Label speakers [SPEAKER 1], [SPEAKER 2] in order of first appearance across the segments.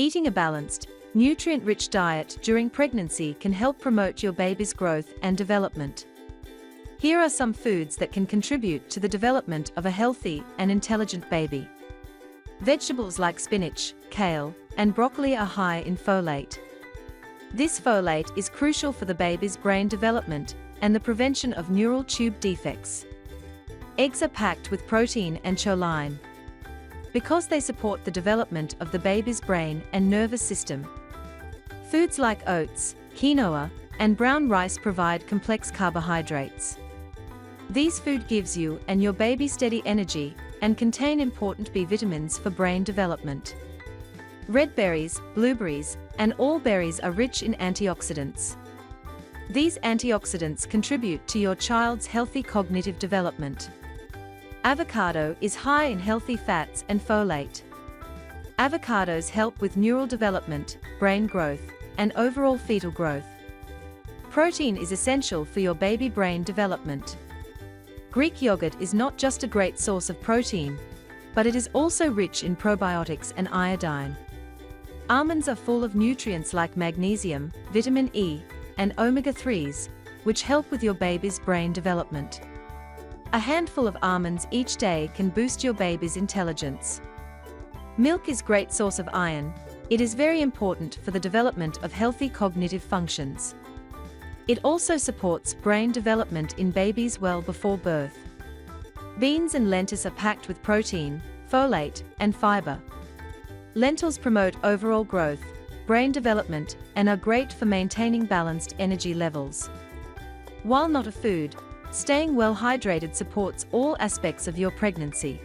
[SPEAKER 1] Eating a balanced, nutrient-rich diet during pregnancy can help promote your baby's growth and development. Here are some foods that can contribute to the development of a healthy and intelligent baby. Vegetables like spinach, kale, and broccoli are high in folate. This folate is crucial for the baby's brain development and the prevention of neural tube defects. Eggs are packed with protein and choline, because they support the development of the baby's brain and nervous system. Foods like oats, quinoa, and brown rice provide complex carbohydrates. These food gives you and your baby steady energy and contain important B vitamins for brain development. Red berries, blueberries, and all berries are rich in antioxidants. These antioxidants contribute to your child's healthy cognitive development. Avocado is high in healthy fats and folate. Avocados help with neural development, brain growth, and overall fetal growth. Protein is essential for your baby brain development. Greek yogurt is not just a great source of protein, but it is also rich in probiotics and iodine. Almonds are full of nutrients like magnesium, vitamin E, and omega-3s, which help with your baby's brain development. A handful of almonds each day can boost your baby's intelligence. Milk is a great source of iron. It is very important for the development of healthy cognitive functions. It also supports brain development in babies well before birth. Beans and lentils are packed with protein, folate, and fiber. Lentils promote overall growth, brain development, and are great for maintaining balanced energy levels. While not a food, staying well hydrated supports all aspects of your pregnancy.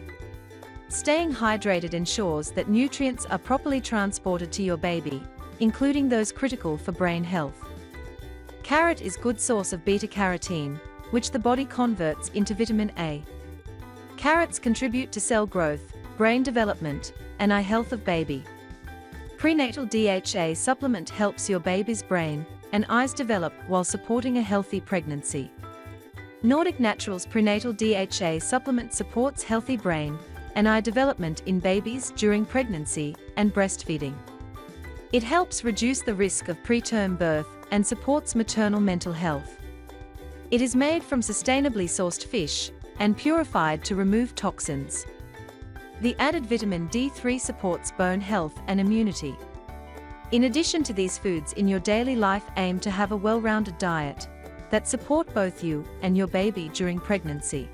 [SPEAKER 1] Staying hydrated ensures that nutrients are properly transported to your baby, including those critical for brain health. Carrot is a good source of beta-carotene, which the body converts into vitamin A. Carrots contribute to cell growth, brain development, and eye health of baby. Prenatal DHA supplement helps your baby's brain and eyes develop while supporting a healthy pregnancy. Nordic Naturals Prenatal DHA supplement supports healthy brain and eye development in babies during pregnancy and breastfeeding. It helps reduce the risk of preterm birth and supports maternal mental health. It is made from sustainably sourced fish and purified to remove toxins. The added vitamin D3 supports bone health and immunity. In addition to these foods in your daily life, aim to have a well-rounded diet that support both you and your baby during pregnancy.